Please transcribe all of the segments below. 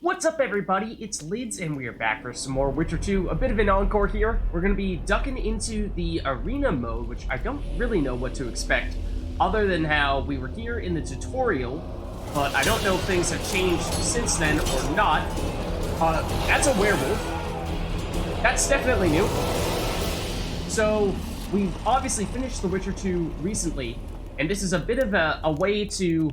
What's up, everybody? It's Lids, and we are back for some more Witcher 2. A bit of an encore here. We're going to be ducking into the arena mode, which I don't really know what to expect, other than how we were here in the tutorial, but I don't know if things have changed since then or not. That's a werewolf. That's definitely new. So, we've obviously finished The Witcher 2 recently, and this is a bit of a way to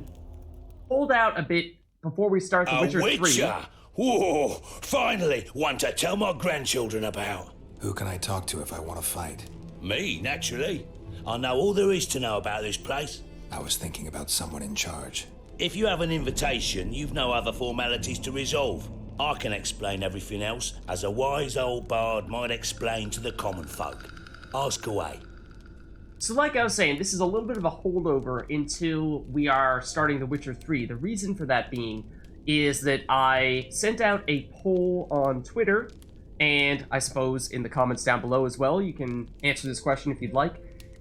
hold out a bit before we start The Witcher 3. Witcher! Whoa! Finally, one to tell my grandchildren about. Who can I talk to if I want to fight? Me, naturally. I know all there is to know about this place. I was thinking about someone in charge. If you have an invitation, you've no other formalities to resolve. I can explain everything else, as a wise old bard might explain to the common folk. Ask away. So like I was saying, this is a little bit of a holdover until we are starting The Witcher 3. The reason for that being is that I sent out a poll on Twitter, and I suppose in the comments down below as well, you can answer this question if you'd like,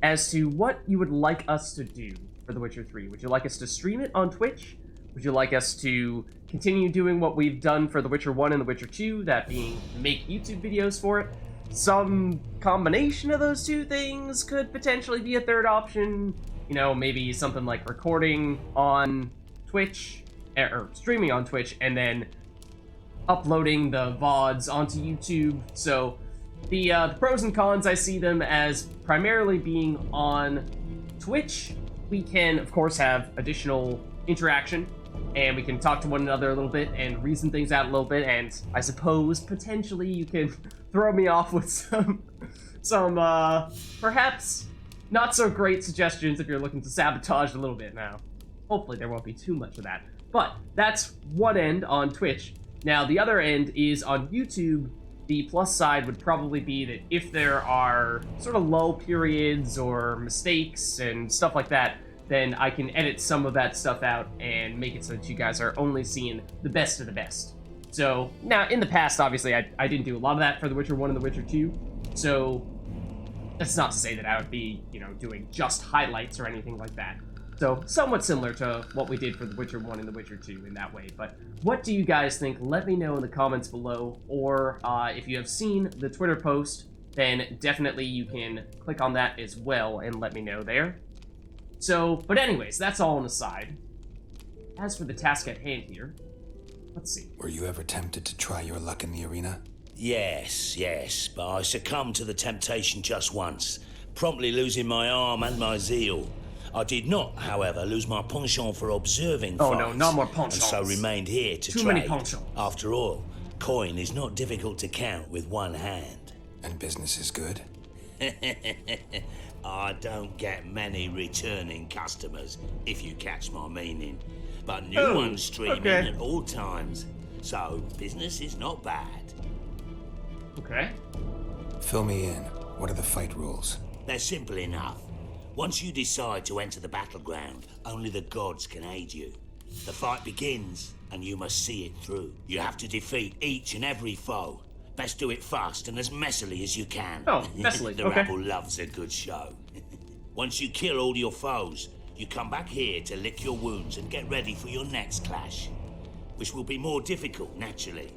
as to what you would like us to do for The Witcher 3. Would you like us to stream it on Twitch? Would you like us to continue doing what we've done for The Witcher 1 and The Witcher 2, that being make YouTube videos for it? Some combination of those two things could potentially be a third option. You know, maybe something like recording on Twitch, or streaming on Twitch, and then uploading the VODs onto YouTube. So the pros and cons, I see them as primarily being on Twitch. We can, of course, have additional interaction, and we can talk to one another a little bit and reason things out a little bit, and I suppose potentially you can throw me off with some perhaps not so great suggestions if you're looking to sabotage a little bit now. Hopefully there won't be too much of that. But that's one end on Twitch. Now the other end is on YouTube. The plus side would probably be that if there are sort of lull periods or mistakes and stuff like that, then I can edit some of that stuff out and make it so that you guys are only seeing the best of the best. So, now, in the past, obviously, I didn't do a lot of that for The Witcher 1 and The Witcher 2, so that's not to say that I would be, you know, doing just highlights or anything like that. So, somewhat similar to what we did for The Witcher 1 and The Witcher 2 in that way. But what do you guys think? Let me know in the comments below, or if you have seen the Twitter post, then definitely you can click on that as well and let me know there. So, but anyways, that's all on the side. As for the task at hand here, let's see. Were you ever tempted to try your luck in the arena? Yes, but I succumbed to the temptation just once, promptly losing my arm and my zeal. I did not, however, lose my penchant for observing Oh fights, no, not more penchants. and so remained here to Too trade. many penchants. After all, coin is not difficult to count with one hand. And business is good? I don't get many returning customers, if you catch my meaning. But new ones streaming at all times. So, business is not bad. Okay. Fill me in. What are the fight rules? They're simple enough. Once you decide to enter the battleground, only the gods can aid you. The fight begins, and you must see it through. You have to defeat each and every foe. Best do it fast and as messily as you can. Oh, messily, The okay. rabble loves a good show. Once you kill all your foes, you come back here to lick your wounds and get ready for your next clash, which will be more difficult, naturally.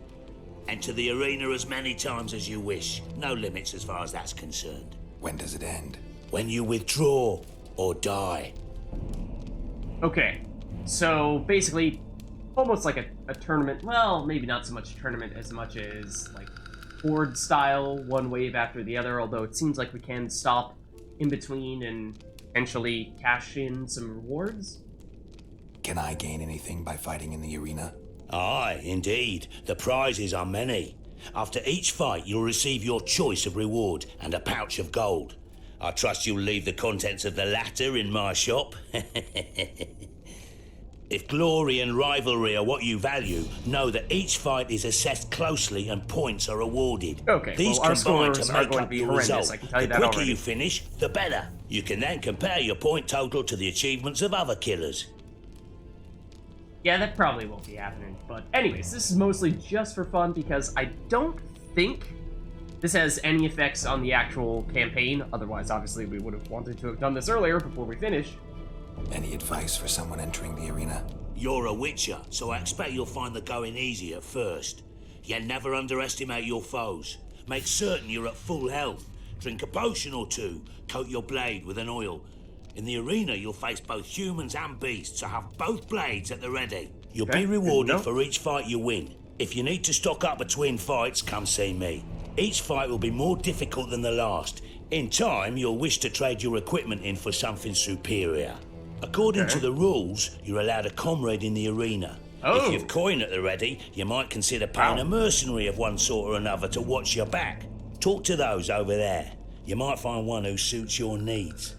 Enter the arena as many times as you wish. No limits as far as that's concerned. When does it end? When you withdraw or die. Okay. So, basically, almost like a tournament. Well, maybe not so much a tournament as much as, like, horde style, one wave after the other, although it seems like we can stop in between and potentially cash in some rewards. Can I gain anything by fighting in the arena? Aye, indeed. The prizes are many. After each fight, you'll receive your choice of reward and a pouch of gold. I trust you'll leave the contents of the latter in my shop. If glory and rivalry are what you value, know that each fight is assessed closely and points are awarded. Okay, These well, our combine scores to are make going to up be the horrendous, result. I can tell you The that quicker already. you finish, the better. You can then compare your point total to the achievements of other killers. Yeah, that probably won't be happening. But anyways, this is mostly just for fun because I don't think this has any effects on the actual campaign. Otherwise, obviously, we would have wanted to have done this earlier before we finish. Any advice for someone entering the arena? You're a witcher, so I expect you'll find the going easy at first. You never underestimate your foes. Make certain you're at full health. Drink a potion or two. Coat your blade with an oil. In the arena, you'll face both humans and beasts, so have both blades at the ready. You'll be rewarded for each fight you win. If you need to stock up between fights, come see me. Each fight will be more difficult than the last. In time, you'll wish to trade your equipment in for something superior. According to the rules, you're allowed a comrade in the arena. If you've coin at the ready, you might consider paying a mercenary of one sort or another to watch your back. Talk to those over there. You might find one who suits your needs.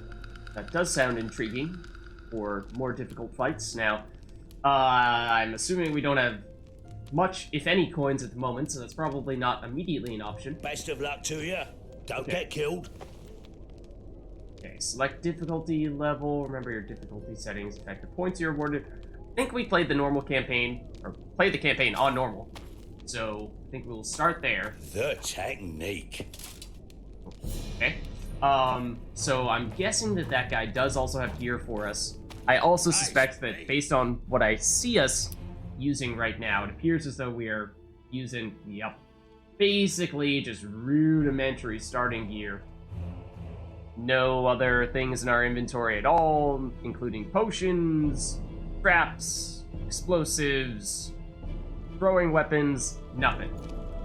That does sound intriguing for more difficult fights. Now, I'm assuming we don't have much, if any, coins at the moment, so that's probably not immediately an option. Best of luck to you. Don't get killed. Okay, select difficulty level. Remember your difficulty settings affect the points you're awarded. I think we played the normal campaign, or played the campaign on normal. So, I think we'll start there. The technique. Okay. So I'm guessing that that guy does also have gear for us. I also suspect that based on what I see us using right now, it appears as though we are using, basically just rudimentary starting gear. No other things in our inventory at all, including potions, traps, explosives, throwing weapons, nothing.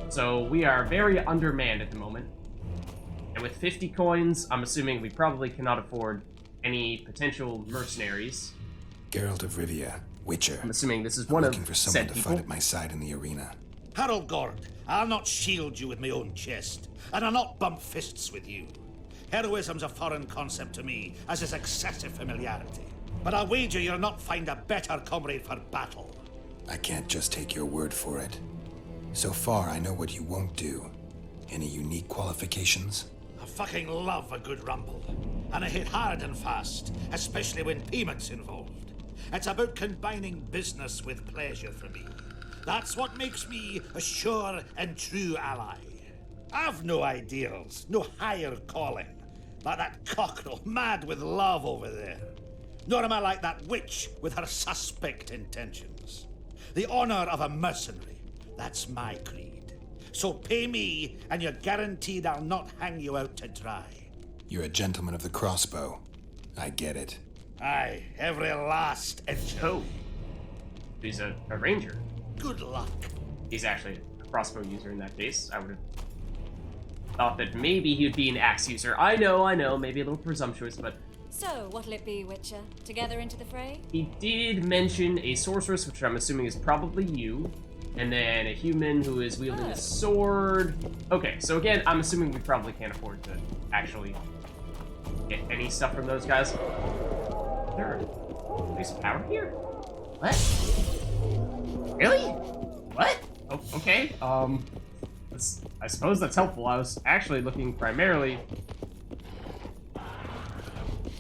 So we are very undermanned at the moment. And with 50 coins, I'm assuming we probably cannot afford any potential mercenaries. Geralt of Rivia, Witcher. I'm assuming this is one of looking for someone said to people. fight at my side in the arena. Harold Gord, I'll not shield you with my own chest, and I'll not bump fists with you. Heroism's a foreign concept to me, as is excessive familiarity. But I'll wager you'll not find a better comrade for battle. I can't just take your word for it. So far, I know what you won't do. Any unique qualifications? I fucking love a good rumble. And I hit hard and fast, especially when payment's involved. It's about combining business with pleasure for me. That's what makes me a sure and true ally. I've no ideals, no higher calling, like that cockerel mad with love over there. Nor am I like that witch with her suspect intentions. The honor of a mercenary, that's my creed. So pay me, and you're guaranteed I'll not hang you out to dry. You're a gentleman of the crossbow. I get it. Aye, every last inch. Oh, he's a ranger. Good luck. He's actually a crossbow user in that case. I would have thought that maybe he would be an axe user. I know, maybe a little presumptuous, but... So, what'll it be, Witcher? Together into the fray? He did mention a sorceress, which I'm assuming is probably you. And then a human who is wielding a sword. Okay, so again, I'm assuming we probably can't afford to actually get any stuff from those guys. There's power here? What? Really? What? Oh, okay. I suppose that's helpful. I was actually looking primarily... What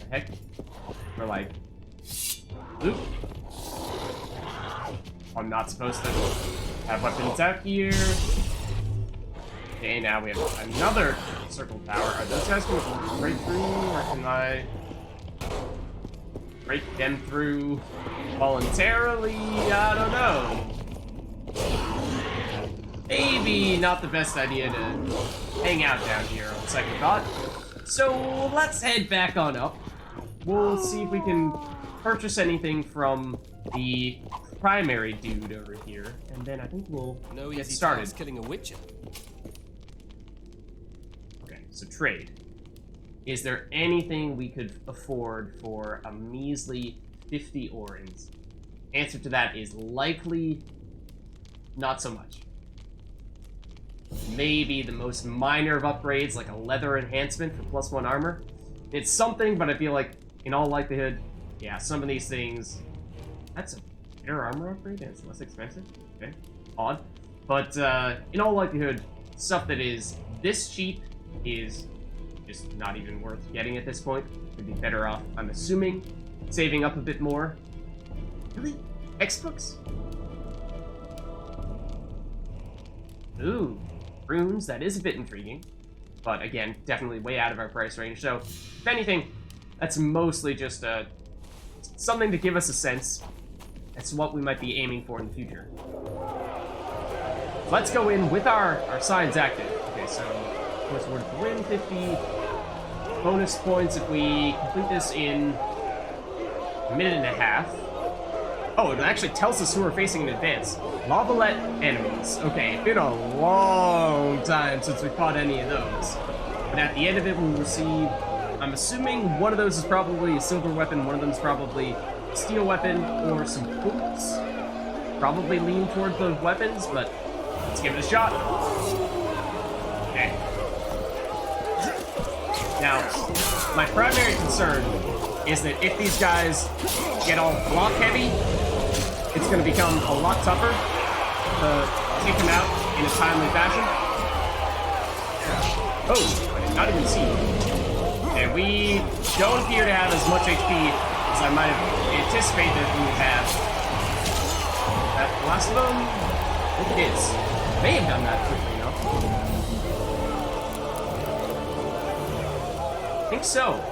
the heck? For like... loot. I'm not supposed to have weapons out here. Okay, now we have another circle tower. Are those guys going to break through, or can I break them through voluntarily? I don't know. Maybe not the best idea to hang out down here on second thought. So let's head back on up. We'll see if we can purchase anything from the primary dude over here, and then I think we'll get started. Killing a witcher. Okay, so trade. Is there anything we could afford for a measly 50 orens? Answer to that is likely not so much. Maybe the most minor of upgrades, like a leather enhancement for +1 armor. It's something, but I feel like, in all likelihood, yeah, some of these things... That's a better armor upgrade and it's less expensive? Okay, odd. But, in all likelihood, stuff that is this cheap is just not even worth getting at this point. We'd be better off, I'm assuming, saving up a bit more. Really? Textbooks? Ooh, runes, that is a bit intriguing. But again, definitely way out of our price range. So, if anything, that's mostly just something to give us a sense That's what we might be aiming for in the future. Let's go in with our signs active. Okay, so of course we're to win 50 bonus points if we complete this in a minute and a half. Oh, it actually tells us who we're facing in advance. Lavalette enemies. Okay, it's been a long time since we fought any of those. But at the end of it, we'll receive... I'm assuming one of those is probably a silver weapon, one of them is probably a steel weapon, or some boots. Probably lean toward the weapons, but let's give it a shot. Okay. Now, my primary concern is that if these guys get all block heavy, it's going to become a lot tougher to take them out in a timely fashion. Oh, I did not even see. And we don't appear to have as much HP as I might have anticipated that we would have. That last of them? I think it is. May have done that quickly enough. I think so.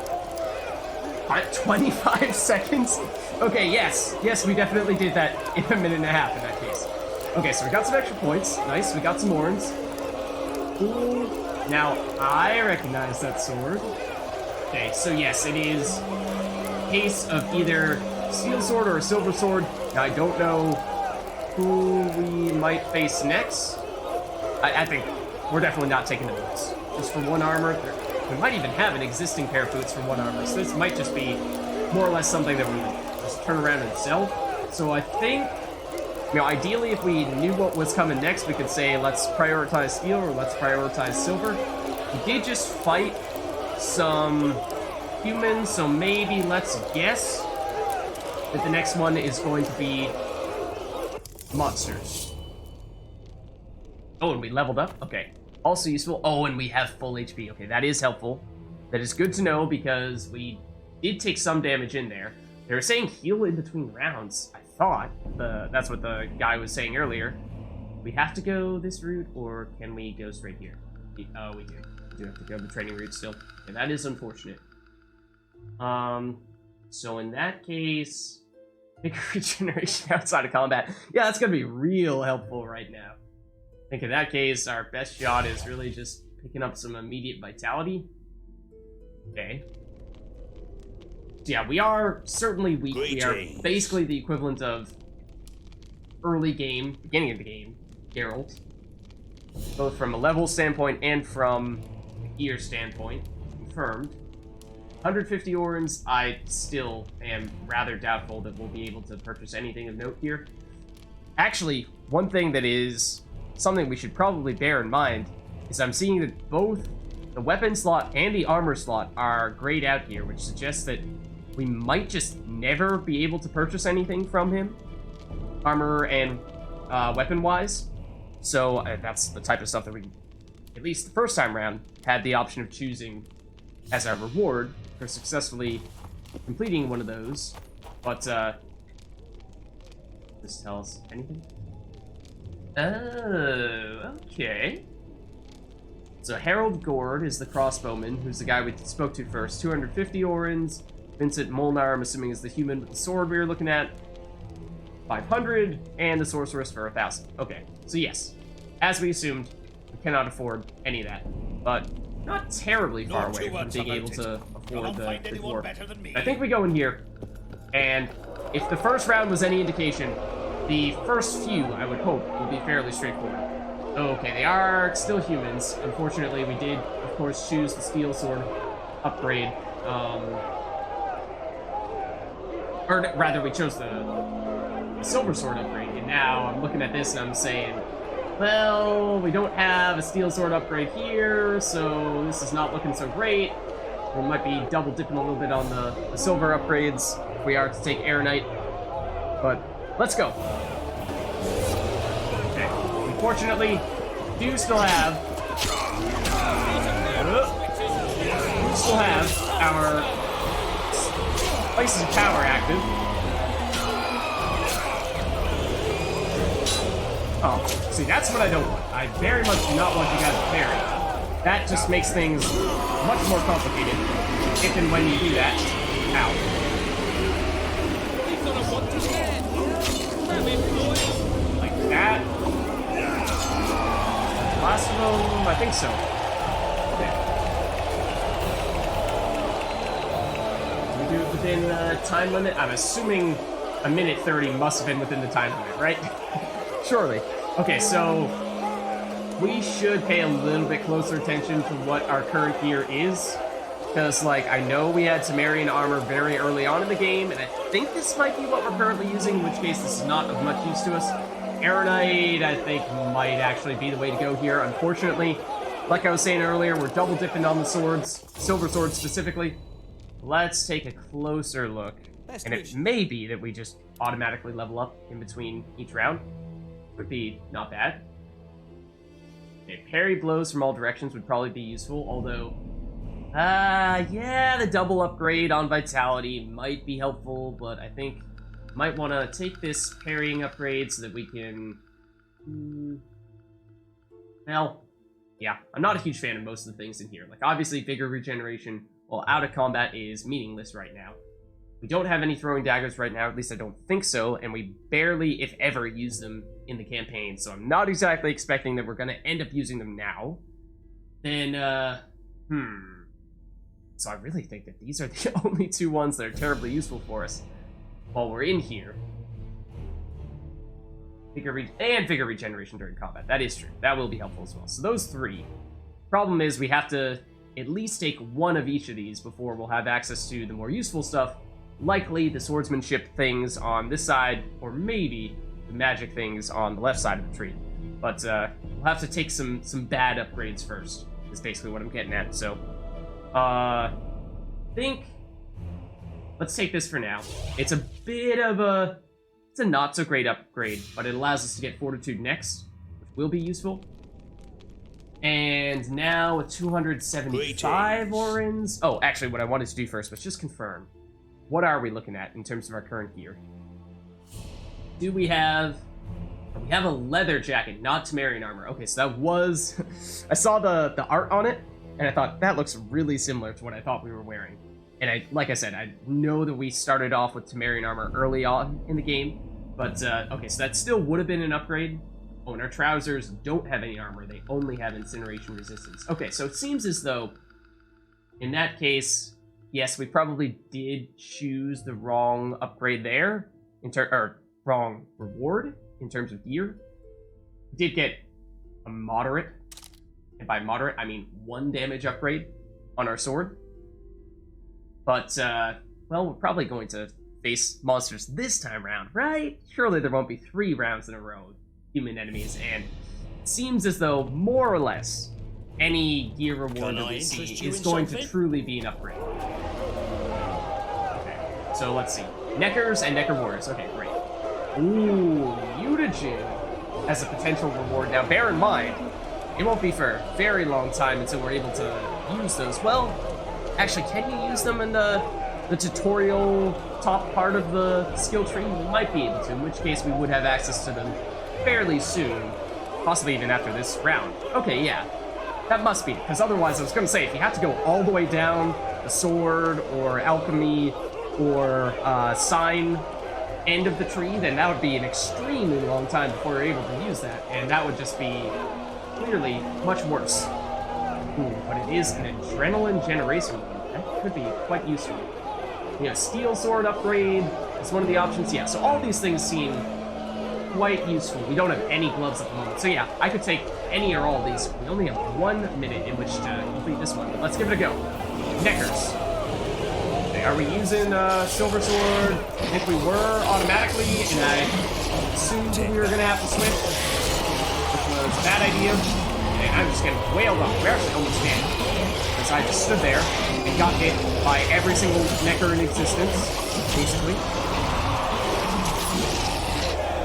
25 seconds? Okay, yes. Yes, we definitely did that in a minute and a half in that case. Okay, so we got some extra points. Nice, we got some horns. Cool. Now, I recognize that sword. Okay, so yes, it is a case of either steel sword or a silver sword. Now, I don't know who we might face next. I think we're definitely not taking the boots. Just for one armor. We might even have an existing pair of boots for one armor, so this might just be more or less something that we just turn around and sell. So I think, you know, ideally if we knew what was coming next, we could say let's prioritize steel or let's prioritize silver. We did just fight some humans, so maybe let's guess that the next one is going to be monsters. Oh, and we leveled up? Okay. Also useful. Oh, and we have full HP. Okay, that is helpful. That is good to know because we did take some damage in there. They were saying heal in between rounds. I thought that's what the guy was saying earlier. We have to go this route, or can we go straight here? Oh, we do. We do have to go the training route still. And that is unfortunate. So in that case, bigger regeneration outside of combat. Yeah, that's gonna be real helpful right now. I think in that case, our best shot is really just picking up some immediate vitality. Okay. So yeah, we are certainly weak. We are basically the equivalent of early game, beginning of the game, Geralt. Both from a level standpoint and from a gear standpoint. Confirmed. 150 orens, I still am rather doubtful that we'll be able to purchase anything of note here. Actually, one thing that is something we should probably bear in mind is I'm seeing that both the weapon slot and the armor slot are grayed out here, which suggests that we might just never be able to purchase anything from him, armor and weapon-wise. So that's the type of stuff that we, at least the first time around, had the option of choosing as our reward for successfully completing one of those. But, this tells anything? Oh, okay. So Harold Gord is the crossbowman, who's the guy we spoke to first. 250 orens. Vincent Molnar, I'm assuming, is the human with the sword we were looking at. 500, and the sorceress for 1,000. Okay, so yes, as we assumed, we cannot afford any of that, but not terribly far away from being able to afford the dwarf. I think we go in here, and if the first round was any indication, the first few, I would hope, will be fairly straightforward. Okay, they are still humans. Unfortunately, we did, of course, choose the steel sword upgrade. Or rather, we chose the silver sword upgrade, and now I'm looking at this and I'm saying, well, we don't have a steel sword upgrade here, so this is not looking so great. We might be double dipping a little bit on the silver upgrades if we are to take Aeronite, but let's go. Okay, unfortunately, we do still have our places of power active. Oh, see, that's what I don't want. I very much do not want you guys to parry. That just makes things much more complicated if and when you do that. Ow. Like that. Last of them, I think so. Okay. We do it within time limit. I'm assuming a minute 30 must have been within the time limit, right? Surely. Okay, so we should pay a little bit closer attention to what our current gear is. Because, like, I know we had Temerian armor very early on in the game, and I think this might be what we're currently using, in which case this is not of much use to us. Aeronite, I think, might actually be the way to go here. Unfortunately, like I was saying earlier, we're double dipping on the swords, silver swords specifically. Let's take a closer look. And it may be that we just automatically level up in between each round. Would be not bad. Okay, parry blows from all directions would probably be useful, although... yeah, the double upgrade on Vitality might be helpful, but I think might want to take this parrying upgrade so that we can... Well, yeah, I'm not a huge fan of most of the things in here. Like, obviously, Vigor Regeneration, while out of combat, is meaningless right now. We don't have any throwing daggers right now, at least I don't think so, and we barely, if ever, use them in the campaign, so I'm not exactly expecting that we're going to end up using them now. Then, So I really think that these are the only two ones that are terribly useful for us while we're in here. Vigor Regeneration during combat. That is true. That will be helpful as well. So those three. Problem is we have to at least take one of each of these before we'll have access to the more useful stuff. Likely the swordsmanship things on this side, or maybe the magic things on the left side of the tree. But we'll have to take some bad upgrades first, is basically what I'm getting at. So, think... Let's take this for now. It's a bit of a... It's a not-so-great upgrade, but it allows us to get Fortitude next, which will be useful. And now with 275 Orins... Oh, actually, what I wanted to do first was just confirm. What are we looking at in terms of our current gear? Do we have... We have a leather jacket, not Temerian armor. Okay, so that was... I saw the art on it, and I thought, that looks really similar to what I thought we were wearing. And like I said, I know that we started off with Temerian armor early on in the game, but, okay, so that still would have been an upgrade. Oh, and our trousers don't have any armor. They only have incineration resistance. Okay, so it seems as though, in that case, yes, we probably did choose the wrong upgrade there, or wrong reward in terms of gear. We did get a moderate, and by moderate, I mean 1 damage upgrade on our sword. But, well, we're probably going to face monsters this time around, right? Surely there won't be 3 rounds in a row of human enemies, and it seems as though, more or less, any gear reward that we see is going to truly be an upgrade. Okay, so let's see. Neckers and Necker Warriors. Okay, great. Ooh, mutagen as a potential reward. Now, bear in mind, it won't be for a very long time until we're able to use those. Well, actually, can you use them in the tutorial top part of the skill tree? We might be able to, in which case we would have access to them fairly soon, possibly even after this round. Okay, yeah, that must be, because otherwise I was going to say, if you have to go all the way down the sword or alchemy or sign end of the tree, then that would be an extremely long time before you're able to use that, and that would just be clearly much worse. Ooh, but it is an adrenaline generation one. That could be quite useful. Yeah, steel sword upgrade is one of the options. Yeah, so all these things seem quite useful. We don't have any gloves at the moment. So yeah, I could take any or all of these. We only have 1 minute in which to complete this one, but let's give it a go. Neckers. Okay, are we using Silver Sword? If we were, automatically, and I assumed we were going to have to switch, which was a bad idea. And I'm just getting wailed on. We're actually almost dead. Because I just stood there and got hit by every single Necker in existence, basically.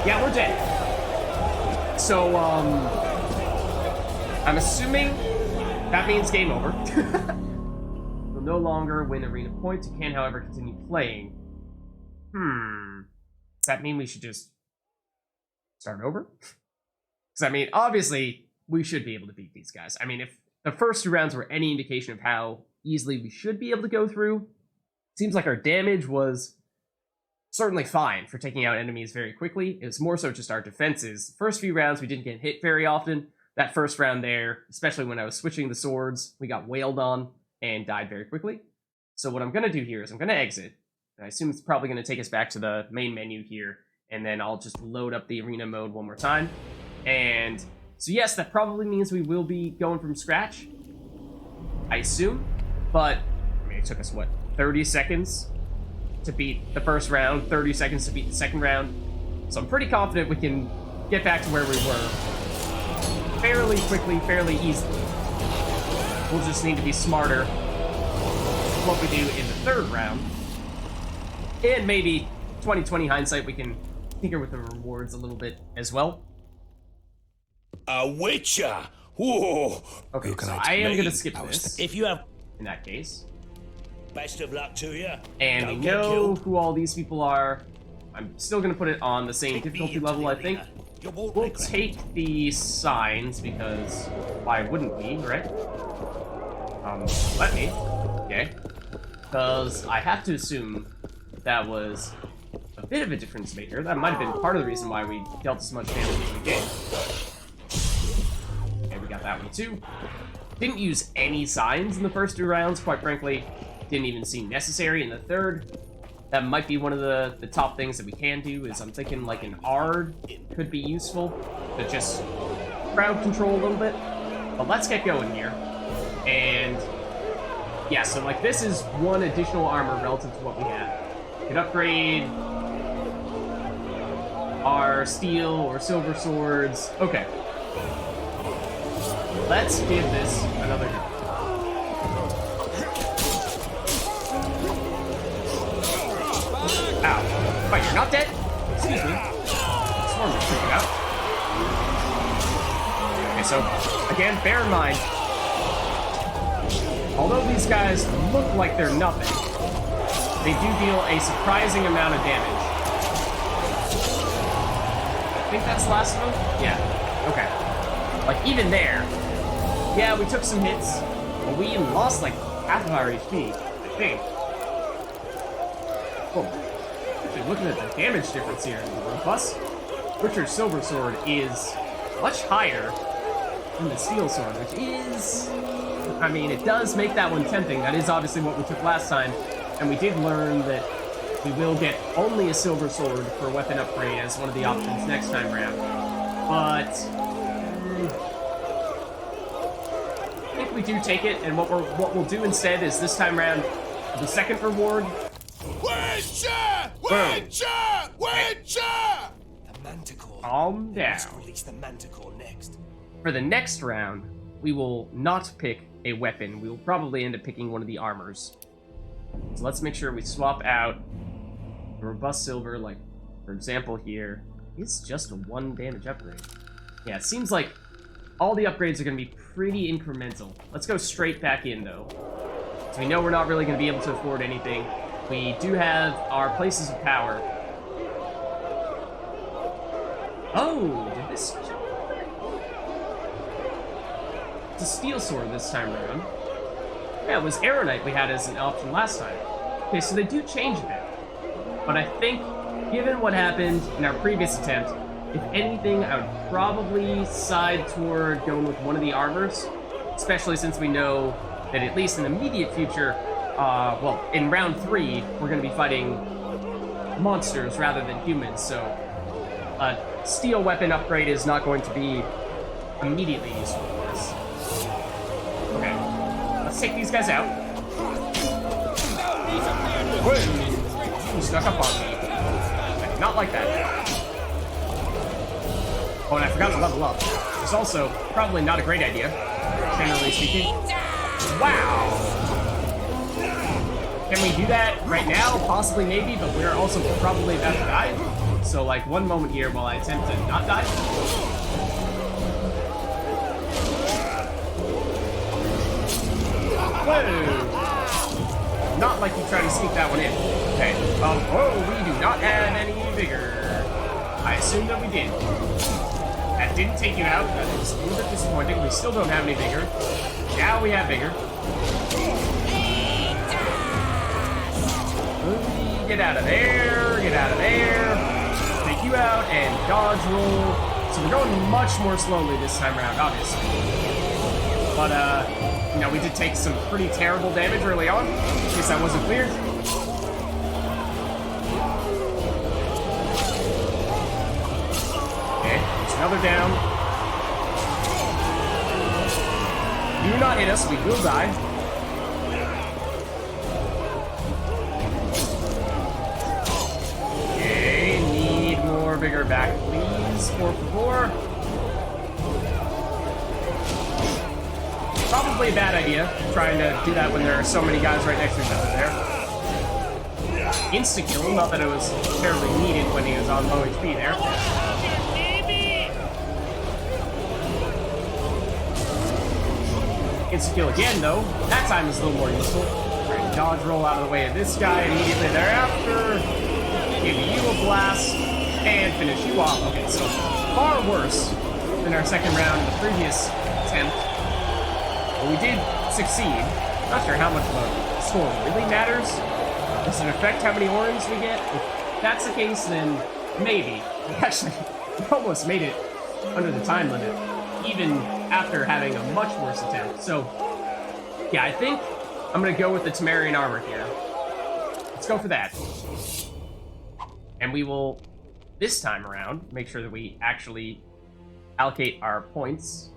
Yeah, we're dead. So, I'm assuming that means game over. You'll no longer win arena points. You can, however, continue playing. Does that mean we should just start over? Because, I mean, obviously, we should be able to beat these guys. I mean, if the first 2 rounds were any indication of how easily we should be able to go through, it seems like our damage was certainly fine for taking out enemies very quickly. It was more so just our defenses. First few rounds, we didn't get hit very often. That first round there, especially when I was switching the swords, we got wailed on and died very quickly. So what I'm going to do here is I'm going to exit. And I assume it's probably going to take us back to the main menu here. And then I'll just load up the arena mode one more time. And so yes, that probably means we will be going from scratch, I assume. But, I mean, it took us, what, 30 seconds to beat the first round, 30 seconds to beat the second round. So I'm pretty confident we can get back to where we were fairly quickly, fairly easily. We'll just need to be smarter what we do in the third round. And maybe 2020 hindsight, we can tinker with the rewards a little bit as well. A Witcher! Whoa! Okay, Who can so I I am take? going to skip this If you have in that case. best of luck to you. And we Don't get know killed. who all these people are. I'm still going to put it on the same Take me difficulty into level, the I think. arena. You won't We'll regret it. take the signs, because why wouldn't we, right? Let me. Okay. Because I have to assume that was a bit of a difference maker. That might have been part of the reason why we dealt as much damage as we did. Okay, we got that one too. Didn't use any signs in the first two rounds, quite frankly. Didn't even seem necessary in the third. That might be one of the top things that we can do, is I'm thinking like an Ard could be useful to just crowd control a little bit. But let's get going here. And yeah, so like this is one additional armor relative to what we had. We could upgrade our steel or silver swords. Okay. Let's give this another go. Ow. Wait, you're not dead? Excuse me. Swarm is freaking out. Okay, so, again, bear in mind, although these guys look like they're nothing, they do deal a surprising amount of damage. I think that's the last of them? Yeah. Okay. Like, even there, yeah, we took some hits, but we even lost, like, half of our HP, I think. Oh. Actually, looking at the damage difference here, the robust Butcher's Silver Sword is much higher than the Steel Sword, which is... I mean, it does make that one tempting. That is obviously what we took last time, and we did learn that we will get only a Silver Sword for weapon upgrade as one of the options next time around. But... I think we do take it, and what we'll do instead is this time around, the second reward... Witcher! Witcher! Witcher! The Manticore. Calm down. Let's release the Manticore next. For the next round, we will not pick a weapon. We will probably end up picking one of the armors. So let's make sure we swap out the robust silver, like, for example here, is just a 1 damage upgrade. Yeah, it seems like all the upgrades are going to be pretty incremental. Let's go straight back in, though. So we know we're not really going to be able to afford anything. We do have our places of power. Oh, did this switch up? It's a steel sword this time around. Yeah, it was Aeronite we had as an option last time. Okay, so they do change a bit. But I think, given what happened in our previous attempt, if anything, I would probably side toward going with one of the armors, especially since we know that at least in the immediate future, well, in round 3, we're going to be fighting monsters rather than humans, so a steel weapon upgrade is not going to be immediately useful for us. Okay, let's take these guys out. Whoa! You snuck up on me. I did not like that. Oh, and I forgot to level up. It's also probably not a great idea, generally speaking. Wow! Can we do that right now? Possibly, maybe, but we're also probably about to die. So, like, one moment here while I attempt to not die. Whoa! Not like you try to sneak that one in. Okay. Oh, we do not have any vigor. I assume that we did. That didn't take you out. That is a little bit disappointing. We still don't have any vigor. Now we have vigor. Get out of there. Get out of there. Take you out and dodge roll. So we're going much more slowly this time around, obviously. But, you know, we did take some pretty terrible damage early on, in case that wasn't clear. Okay, there's another down. Do not hit us, we will die. Okay, need more vigor back, please, por favor. Probably a bad idea, trying to do that when there are so many guys right next to each other there. Insta-kill, not that it was terribly needed when he was on low HP there. Insta-kill again, though. That time is a little more useful. Right, dodge roll out of the way of this guy immediately thereafter. Give you a blast, and finish you off. Okay, so far worse than our second round in the previous attempt. But we did succeed. Not sure how much of a score really matters. Does it affect how many orange we get? If that's the case, then maybe. We actually almost made it under the time limit, even after having a much worse attempt. So, yeah, I think I'm going to go with the Temerian armor here. Let's go for that. And we will, this time around, make sure that we actually allocate our points,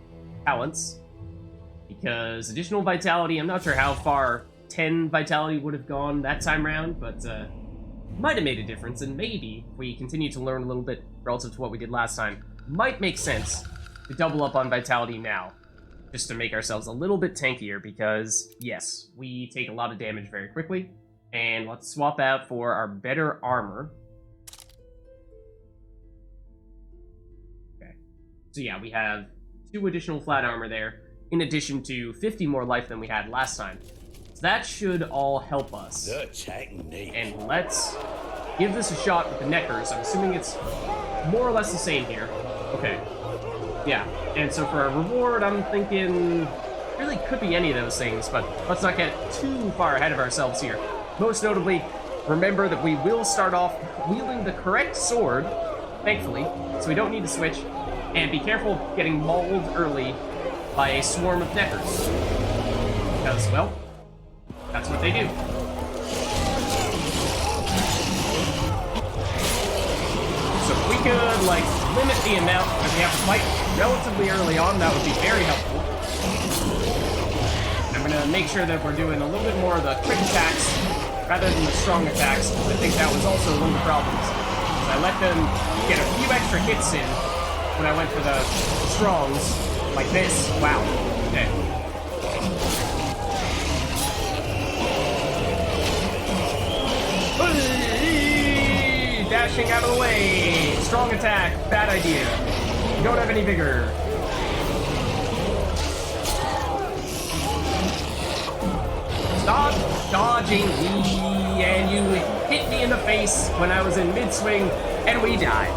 talents, because additional vitality, I'm not sure how far 10 vitality would have gone that time around, but might have made a difference, and maybe if we continue to learn a little bit relative to what we did last time, might make sense to double up on vitality now, just to make ourselves a little bit tankier, because yes, we take a lot of damage very quickly. And let's swap out for our better armor. Okay, so yeah, we have 2 additional flat armor there, in addition to 50 more life than we had last time. So that should all help us. The technique. And let's give this a shot with the Neckers. I'm assuming it's more or less the same here. Okay. Yeah, and so for a reward, I'm thinking really could be any of those things, but let's not get too far ahead of ourselves here. Most notably, remember that we will start off wielding the correct sword, thankfully, so we don't need to switch, and be careful getting mauled early by a swarm of Neckers. Because, well, that's what they do. So if we could, like, limit the amount that we have to fight relatively early on, that would be very helpful. And I'm gonna make sure that we're doing a little bit more of the quick attacks rather than the strong attacks, because I think that was also one of the problems. I let them get a few extra hits in when I went for the strongs, like this. Wow. Okay. Dashing out of the way. Strong attack. Bad idea. You don't have any vigor. Stop dodging me, and you hit me in the face when I was in mid-swing, and we died.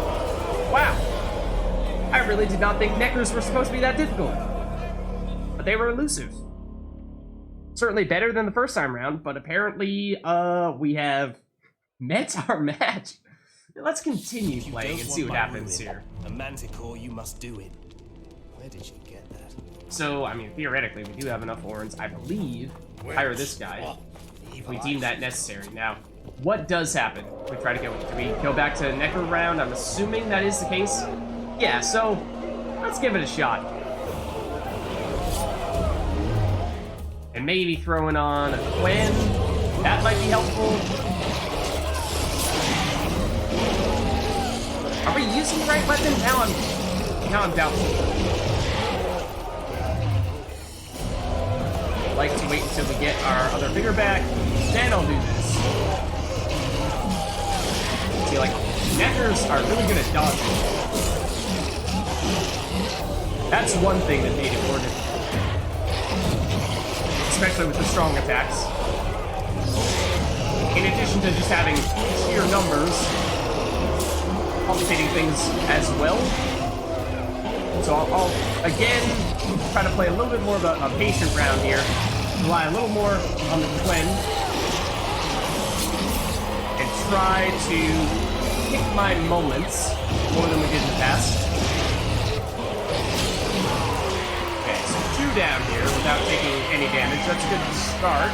Wow. I really did not think Neckers were supposed to be that difficult. But they were elusive. Certainly better than the first time around, but apparently, we have met our match. Let's continue playing and see what happens here. A manticore, you must do it. Where did you get that? So, I mean, theoretically, we do have enough horns, I believe, to hire this guy, if we deem that necessary. Now, what does happen? We try to go. Do we go back to Necker round? I'm assuming that is the case. Yeah, so let's give it a shot. And maybe throwing on a Quinn. That might be helpful. Are we using the right weapon? Now I'm doubtful. I'd like to wait until we get our other vigor back, then I'll do this. See, like, Neckers are really good at dodging. That's one thing that made it more difficult. Especially with the strong attacks. In addition to just having sheer numbers, complicating things as well. So I'll again try to play a little bit more of a patient round here. Rely a little more on the Quinn. And try to pick my moments more than we did in the past. Okay, so 2 down here without taking any damage. That's a good start.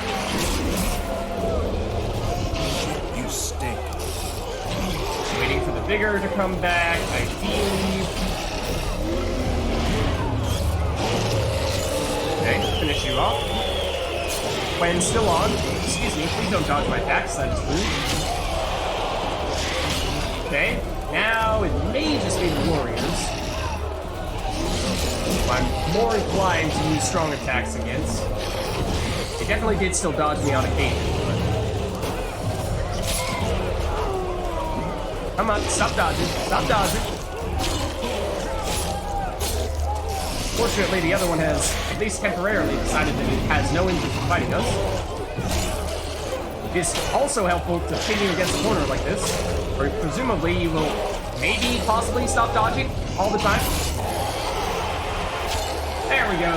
You stink. Waiting for the vigor to come back, ideally. Okay, finish you off. When still on. Excuse me, please don't dodge my attacks, that is rude. Okay, now it may just be the warriors. I'm more inclined to use strong attacks against. They definitely did still dodge me on occasion, but... Come on, stop dodging. Stop dodging. Fortunately, the other one has, at least temporarily, decided that it has no interest in fighting us. It is also helpful to pin you against a corner like this, where presumably you will maybe, possibly stop dodging all the time. There we go.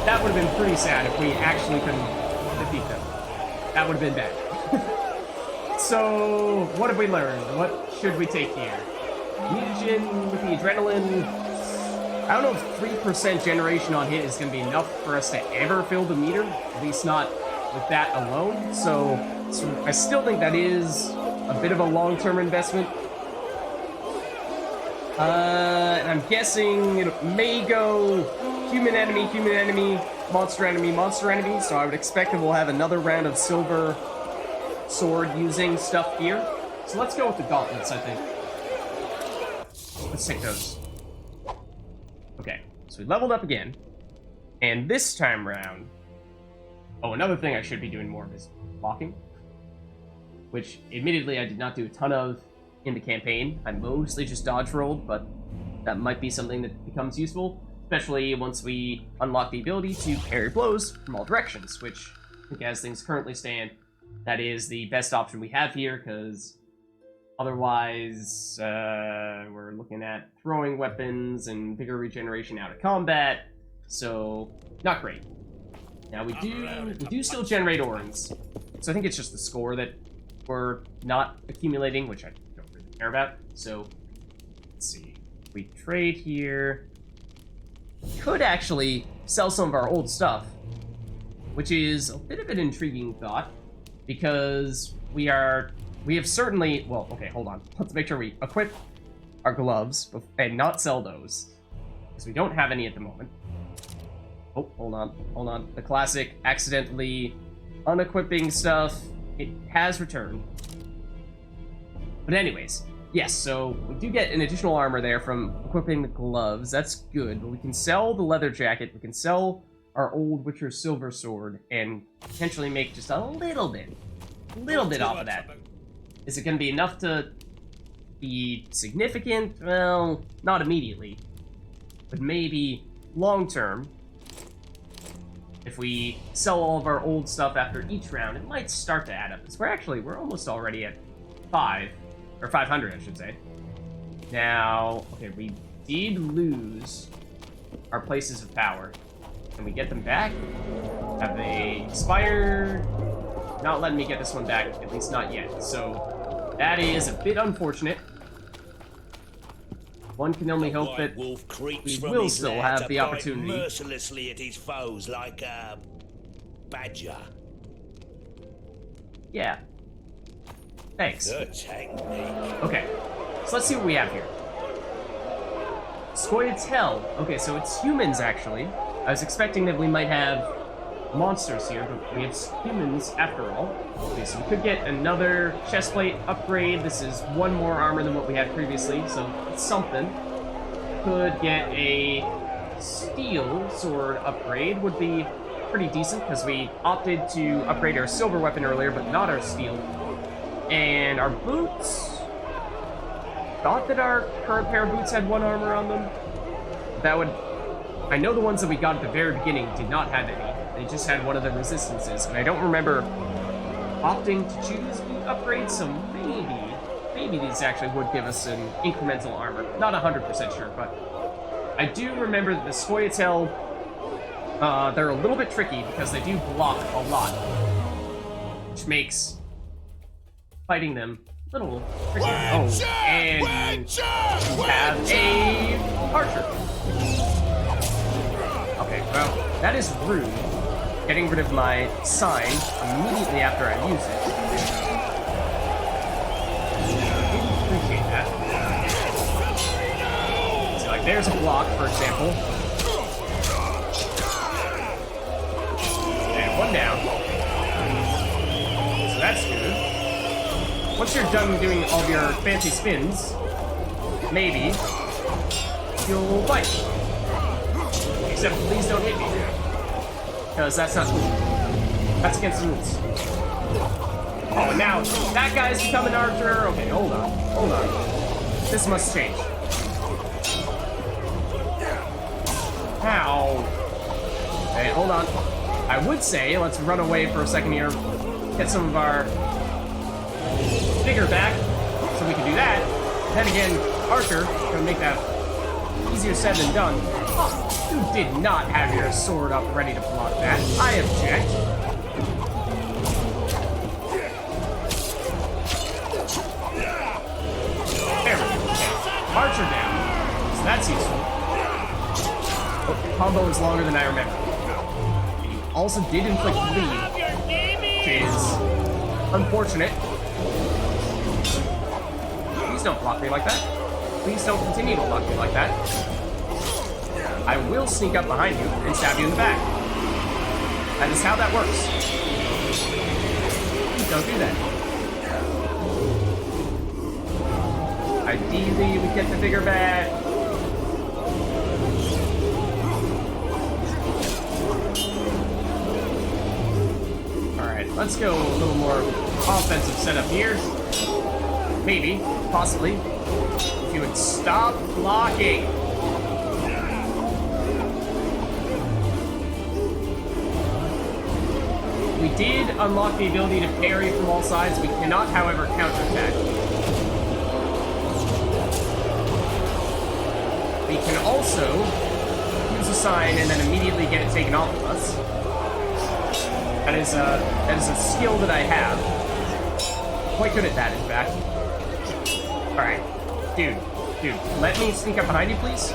That would have been pretty sad if we actually couldn't defeat them. That would have been bad. So, what have we learned? What should we take here? Mutagen with the adrenaline. I don't know if 3% generation on hit is going to be enough for us to ever fill the meter. At least not with that alone. So I still think that is a bit of a long-term investment. And I'm guessing it may go human enemy, monster enemy, monster enemy. So I would expect that we'll have another round of silver sword using stuff here. So let's go with the gauntlets, I think. Let's take those. Okay, so we leveled up again. And this time round... Oh, another thing I should be doing more of is blocking. Which, admittedly, I did not do a ton of in the campaign. I mostly just dodge rolled, but that might be something that becomes useful. Especially once we unlock the ability to parry blows from all directions, which, I think as things currently stand, that is the best option we have here, because otherwise we're looking at throwing weapons and vigor regeneration out of combat, so not great. Now we do still generate orans, so I think it's just the score that we're not accumulating, which I don't really care about. So let's see, we trade here. Could actually sell some of our old stuff, which is a bit of an intriguing thought, because we have certainly, well, okay, hold on. Let's make sure we equip our gloves and not sell those, because we don't have any at the moment. Oh, hold on. The classic accidentally unequipping stuff, it has returned. But anyways, yes, so we do get an additional armor there from equipping the gloves. That's good, but we can sell the leather jacket, we can sell our old Witcher silver sword, and potentially make just a little bit off of that. Is it going to be enough to be significant? Well, not immediately, but maybe long-term. If we sell all of our old stuff after each round, it might start to add up. Because we're almost already at 500, I should say. Now, okay, we did lose our places of power. Can we get them back? Have they expired? Not letting me get this one back, at least not yet. So that is a bit unfortunate. One can only hope that we will still have the opportunity. Mercilessly at his foes like a badger. Yeah. Thanks. Good technique. Okay, so let's see what we have here. Scoia'tael. Okay, so it's humans, actually. I was expecting that we might have monsters here, but we have humans after all. Okay, so we could get another chestplate upgrade. This is one more armor than what we had previously, so it's something. Could get a steel sword upgrade, would be pretty decent, because we opted to upgrade our silver weapon earlier, but not our steel. And our boots... Thought that our current pair of boots had one armor on them. That would... I know the ones that we got at the very beginning did not have any. They just had one of the resistances, and I don't remember opting to choose boot upgrades, so maybe these actually would give us an incremental armor. Not 100% sure, but I do remember that the Scoia'tael, they're a little bit tricky because they do block a lot. which makes fighting them a little tricky. Oh, and we have a archer. Okay, well, that is rude. Getting rid of my sign immediately after I use it. Didn't appreciate that. So, like, there's a block, for example. And one down. So that's good. Once you're done doing all of your fancy spins, maybe you'll fight. Except please don't hit me. Because that's not cool. That's against the rules. Oh, and now that guy's become an archer. Okay, hold on. Hold on. This must change. Ow. Okay, hold on. I would say, let's run away for a second here. Get some of our vigor back. So we can do that. Then again, Archer, gonna make that easier said than done. Oh, you did not have your sword up ready to block that. I object. There we go. Okay. Archer down. So that's useful. Oh, the combo is longer than I remember. And you also did inflict bleed, which is unfortunate. Please don't block me like that. Please don't continue to block me like that. I will sneak up behind you and stab you in the back. That is how that works. Please don't do that. Ideally, we get the vigor back. Alright, let's go a little more offensive setup here. Maybe, possibly. If you would stop blocking. We did unlock the ability to parry from all sides. We cannot, however, counterattack. We can also use a sign and then immediately get it taken off of us. That is a skill that I have. Quite good at that, in fact. Alright. Dude, let me sneak up behind you, please.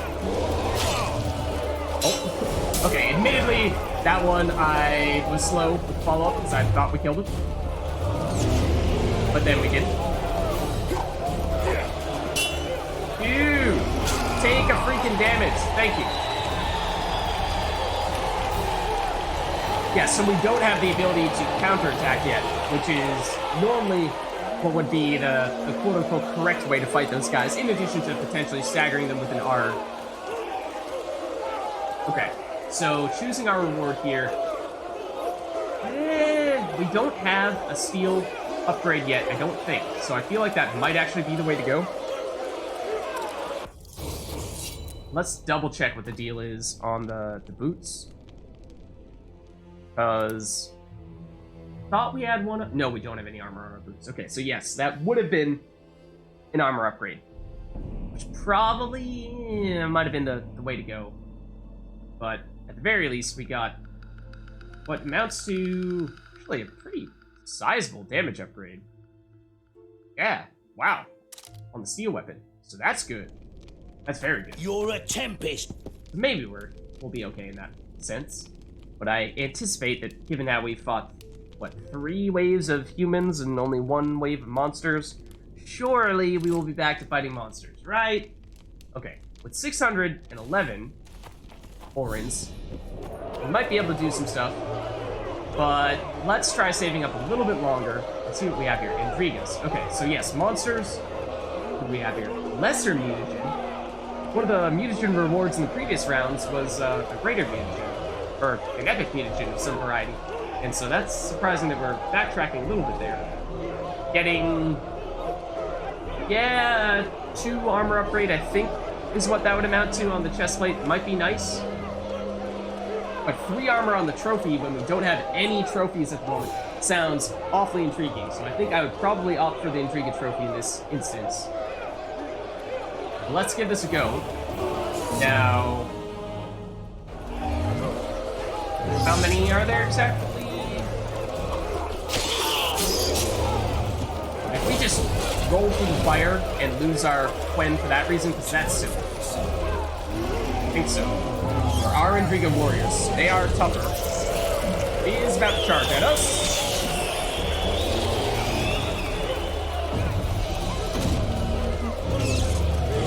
Oh. Okay, admittedly, that one I was slow with the follow-up because I thought we killed him. But then we didn't. Dude! Take a freaking damage. Thank you. Yeah, so we don't have the ability to counterattack yet, which is normally what would be the quote-unquote correct way to fight those guys, in addition to potentially staggering them with an R. Okay, so choosing our reward here. We don't have a steel upgrade yet, I don't think. So I feel like that might actually be the way to go. Let's double check what the deal is on the boots. Because thought we had one. No, we don't have any armor on our boots. Okay, so yes, that would have been an armor upgrade. Which probably might have been the way to go. But at the very least, we got what amounts to actually a pretty sizable damage upgrade. Yeah, wow. On the steel weapon. So that's good. That's very good. You're a tempest. Maybe we'll be okay in that sense. But I anticipate that given how we fought, what, 3 waves of humans and only 1 wave of monsters, surely we will be back to fighting monsters, right? Okay, with 611 orins, we might be able to do some stuff, but let's try saving up a little bit longer and see what we have here. Intrigas. Okay, so yes, monsters. What do we have here? Lesser mutagen. One of the mutagen rewards in the previous rounds was a greater mutagen. Or an epic mutagen of some variety. And so that's surprising that we're backtracking a little bit there. Getting... yeah, 2 armor upgrade, I think, is what that would amount to on the chestplate. Might be nice. But 3 armor on the trophy when we don't have any trophies at the moment sounds awfully intriguing. So I think I would probably opt for the Intriga trophy in this instance. Let's give this a go. Now... how many are there exactly? if we just roll through the fire and lose our Quen for that reason, because that's silly. I think so. For our Intriga warriors, they are tougher. He is about to charge at us.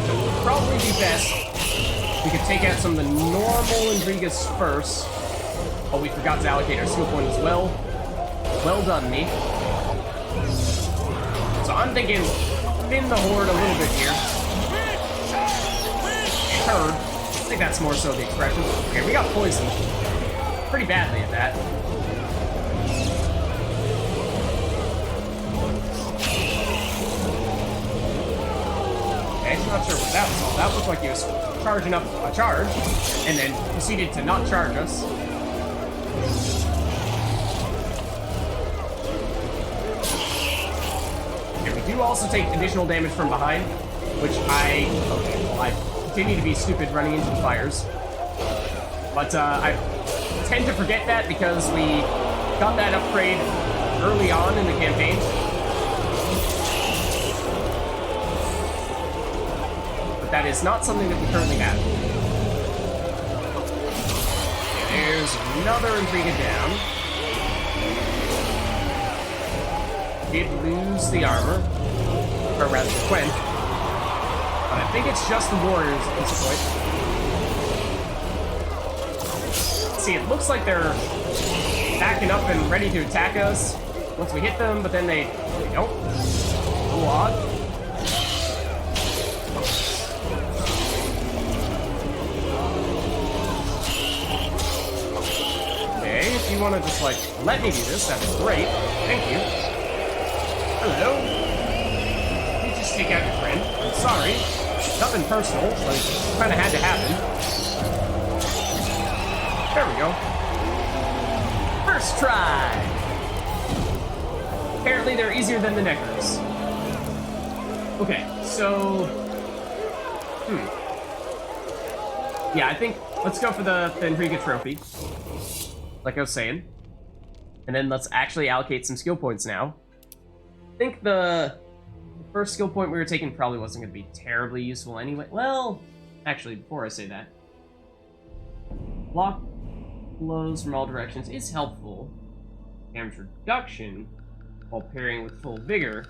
So it would probably be best we could take out some of the normal Intrigas first. Oh, we forgot to allocate our skill point as well. Well done, me. So I'm thinking, thin the horde a little bit here. Herd. I think that's more so the expression. Okay, we got poisoned. Pretty badly at that. Okay, I'm not sure what that was all. That looked like he was charging up a charge, and then proceeded to not charge us. And we do also take additional damage from behind, which I continue to be stupid running into the fires. But I tend to forget that because we got that upgrade early on in the campaign. But that is not something that we currently have. Okay, there's another Intriga down. Did lose the armor, or rather the Quen. But I think it's just the warriors at this point. See, it looks like they're backing up and ready to attack us once we hit them, but then they don't. A little odd. Okay, if you want to just, like, let me do this, that'd be great. Thank you. Hello. Let me just take out your friend. I'm sorry. Nothing personal, but it kind of had to happen. There we go. First try! Apparently they're easier than the Neckers. Okay, so... Yeah, I think let's go for the Intriga trophy. Like I was saying. And then let's actually allocate some skill points now. I think the first skill point we were taking probably wasn't going to be terribly useful anyway. Well, actually, before I say that. Block blows from all directions is helpful. Damage reduction while pairing with full vigor.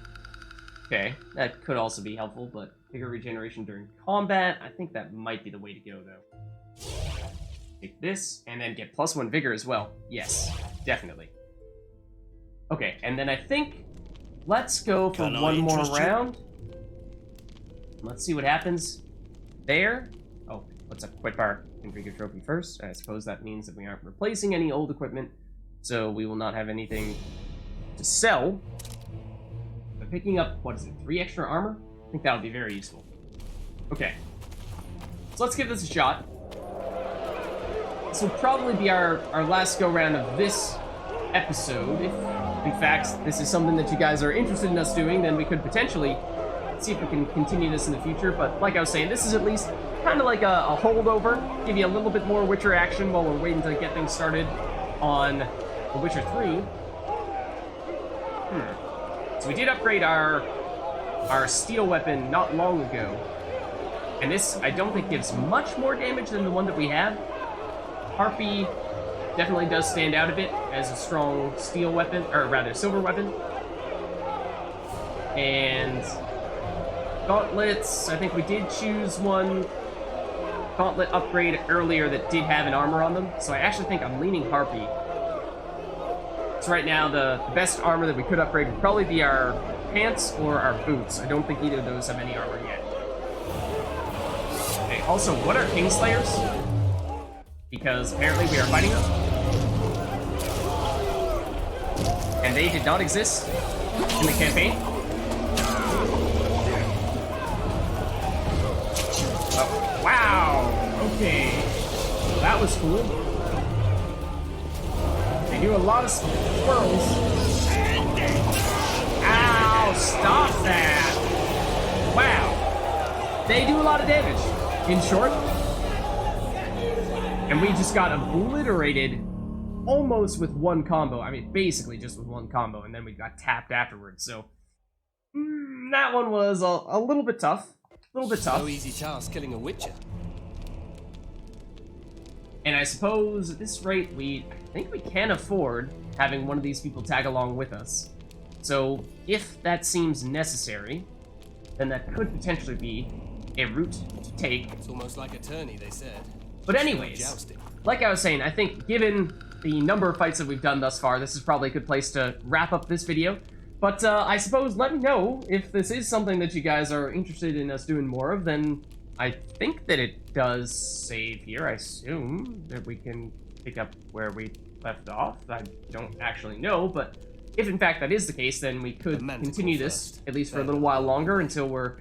Okay, that could also be helpful, but vigor regeneration during combat, I think that might be the way to go, though. Take this, and then get +1 vigor as well. Yes, definitely. Okay, and then I think let's go for one more round. Let's see what happens there. Oh, let's equip our Intriga trophy first. I suppose that means that we aren't replacing any old equipment, so we will not have anything to sell. But picking up, what is it, 3 extra armor? I think that would be very useful. Okay. So let's give this a shot. This will probably be our last go-round of this episode. If, in fact, this is something that you guys are interested in us doing, then we could potentially see if we can continue this in the future. But like I was saying, this is at least kind of like a holdover. Give you a little bit more Witcher action while we're waiting to get things started on The Witcher 3. So we did upgrade our steel weapon not long ago. And this, I don't think, gives much more damage than the one that we have. Harpy definitely does stand out a bit as a strong steel weapon, or rather silver weapon. And gauntlets, I think we did choose one gauntlet upgrade earlier that did have an armor on them, so I actually think I'm leaning Harpy. So right now, the best armor that we could upgrade would probably be our pants or our boots. I don't think either of those have any armor yet. Okay, also, what are Kingslayers? Because apparently we are fighting them. And they did not exist in the campaign. Oh, wow! Okay. That was cool. They do a lot of swirls. Ow! Stop that! Wow. They do a lot of damage, in short. And we just got obliterated almost with one combo. I mean, basically just with one combo, and then we got tapped afterwards. So That one was a little bit tough. A little bit tough. No easy task killing a Witcher. And I suppose at this rate, I think we can afford having one of these people tag along with us. So if that seems necessary, then that could potentially be a route to take. It's almost like a tourney, they said. But anyways, Jousting. like I was saying, I think given the number of fights that we've done thus far, this is probably a good place to wrap up this video. But I suppose let me know if this is something that you guys are interested in us doing more of, then I think that it does save here. I assume that we can pick up where we left off. I don't actually know, but if in fact that is the case, then we could continue this, at least for a little while longer, until we're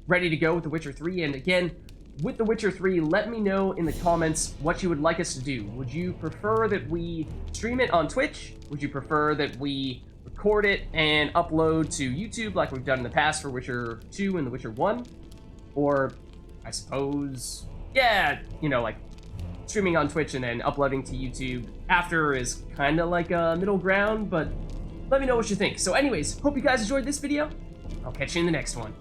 ready to go with The Witcher 3. And again, with The Witcher 3, let me know in the comments what you would like us to do. Would you prefer that we stream it on Twitch? Would you prefer that we record it and upload to YouTube like we've done in the past for Witcher 2 and The Witcher 1? Or, I suppose, yeah, you know, like streaming on Twitch and then uploading to YouTube after is kind of like a middle ground, but let me know what you think. So anyways, hope you guys enjoyed this video. I'll catch you in the next one.